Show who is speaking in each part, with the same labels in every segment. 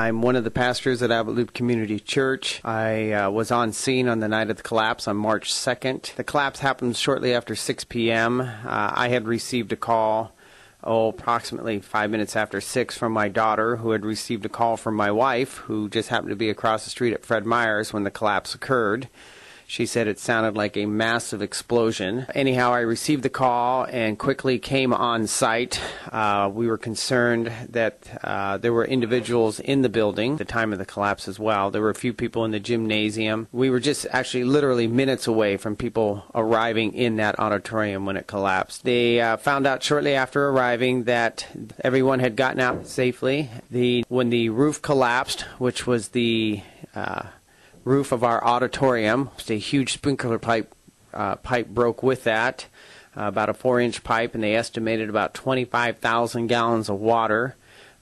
Speaker 1: I'm one of the pastors at Abbott Loop Community Church. I was on scene on the night of the collapse on March 2nd. The collapse happened shortly after 6 p.m. I had received a call, approximately 5 minutes after 6 from my daughter, who had received a call from my wife, who just happened to be across the street at Fred Meyer's when the collapse occurred. She said it sounded like a massive explosion. Anyhow, I received the call and quickly came on site. We were concerned that there were individuals in the building at the time of the collapse as well. There were a few people in the gymnasium. We were just actually literally minutes away from people arriving in that auditorium when it collapsed. They found out shortly after arriving that everyone had gotten out safely. When the roof collapsed, which was the roof of our auditorium, a huge sprinkler pipe broke with that, about a 4-inch pipe, and they estimated about 25,000 gallons of water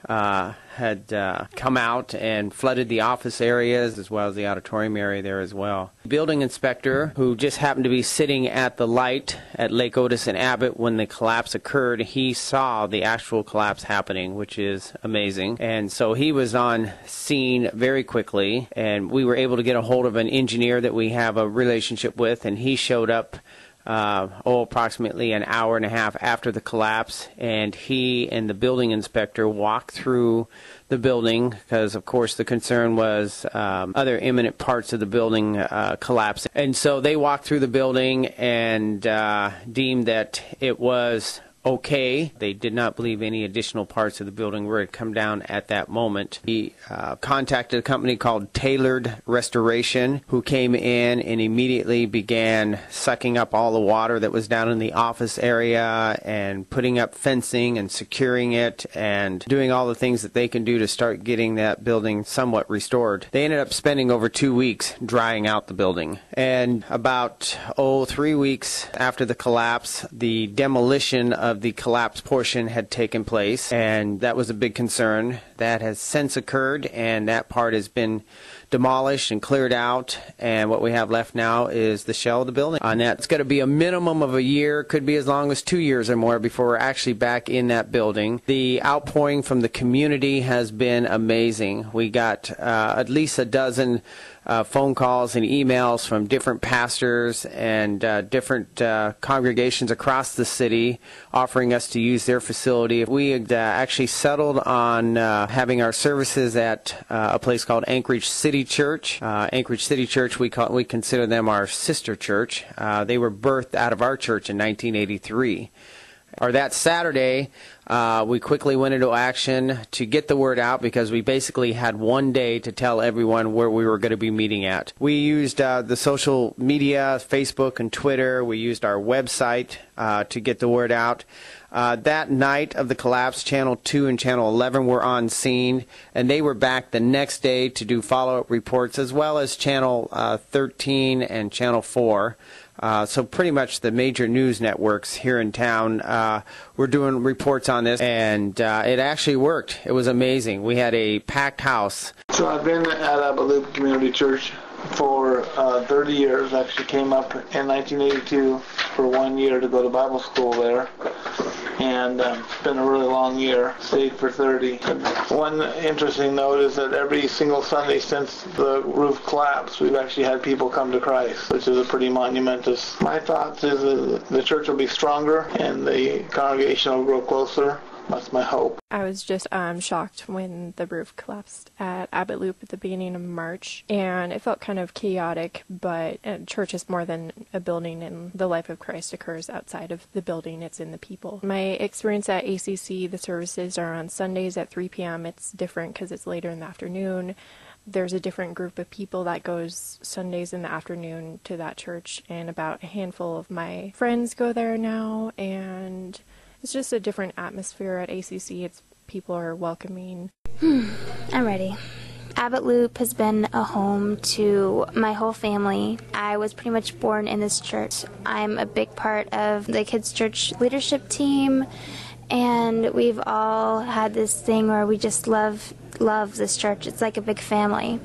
Speaker 1: had come out and flooded the office areas as well as the auditorium area there as well. The building inspector, who just happened to be sitting at the light at Lake Otis and Abbott when the collapse occurred, he saw the actual collapse happening, which is amazing. And so he was on scene very quickly, and we were able to get a hold of an engineer that we have a relationship with, and he showed up approximately an hour and a half after the collapse, and he and the building inspector walked through the building because, of course, the concern was other imminent parts of the building collapsing. And so they walked through the building and deemed that it was okay. They did not believe any additional parts of the building were to come down at that moment. He contacted a company called Tailored Restoration, who came in and immediately began sucking up all the water that was down in the office area and putting up fencing and securing it and doing all the things that they can do to start getting that building somewhat restored. They ended up spending over 2 weeks drying out the building. And about 3 weeks after the collapse, the demolition of the collapse portion had taken place, and that was a big concern. That has since occurred, and that part has been demolished and cleared out, and what we have left now is the shell of the building. On that, it's going to be a minimum of a year, could be as long as 2 years or more before we're actually back in that building. The outpouring from the community has been amazing. We got at least a dozen phone calls and emails from different pastors and different congregations across the city offering us to use their facility. We had actually settled on having our services at a place called Anchorage City Church. Anchorage City Church, we consider them our sister church. They were birthed out of our church in 1983. Or that Saturday, we quickly went into action to get the word out because we basically had 1 day to tell everyone where we were going to be meeting at. We used the social media, Facebook and Twitter. We used our website to get the word out. That night of the collapse, Channel 2 and Channel 11 were on scene, and they were back the next day to do follow-up reports, as well as Channel 13 and Channel 4. So pretty much the major news networks here in town were doing reports on this, and it actually worked. It was amazing. We had a packed house.
Speaker 2: So I've been at Abbott Loop Community Church for 30 years. I actually came up in 1982 for 1 year to go to Bible school there. And it's been a really long year. Stayed for 30. One interesting note is that every single Sunday since the roof collapsed, we've actually had people come to Christ, which is a pretty monumentous. My thoughts is the church will be stronger and the congregation will grow closer. That's my hope.
Speaker 3: I was just shocked when the roof collapsed at Abbott Loop at the beginning of March, and it felt kind of chaotic, but church is more than a building, and the life of Christ occurs outside of the building. It's in the people. My experience at ACC, the services are on Sundays at 3 p.m. It's different because it's later in the afternoon. There's a different group of people that goes Sundays in the afternoon to that church, and about a handful of my friends go there now, and it's just a different atmosphere at ACC. People are welcoming.
Speaker 4: I'm ready. Abbott Loop has been a home to my whole family. I was pretty much born in this church. I'm a big part of the kids' church leadership team, and we've all had this thing where we just love this church. It's like a big family.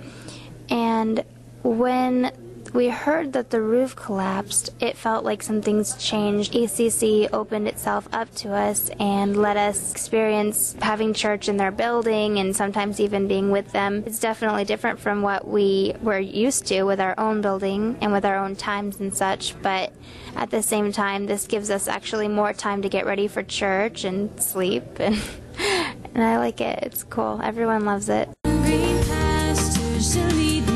Speaker 4: And when we heard that the roof collapsed, it felt like some things changed. ACC opened itself up to us and let us experience having church in their building and sometimes even being with them. It's definitely different from what we were used to with our own building and with our own times and such, but at the same time, this gives us actually more time to get ready for church and sleep, and I like it. It's cool. Everyone loves it.
Speaker 5: Green pastures shall lead me.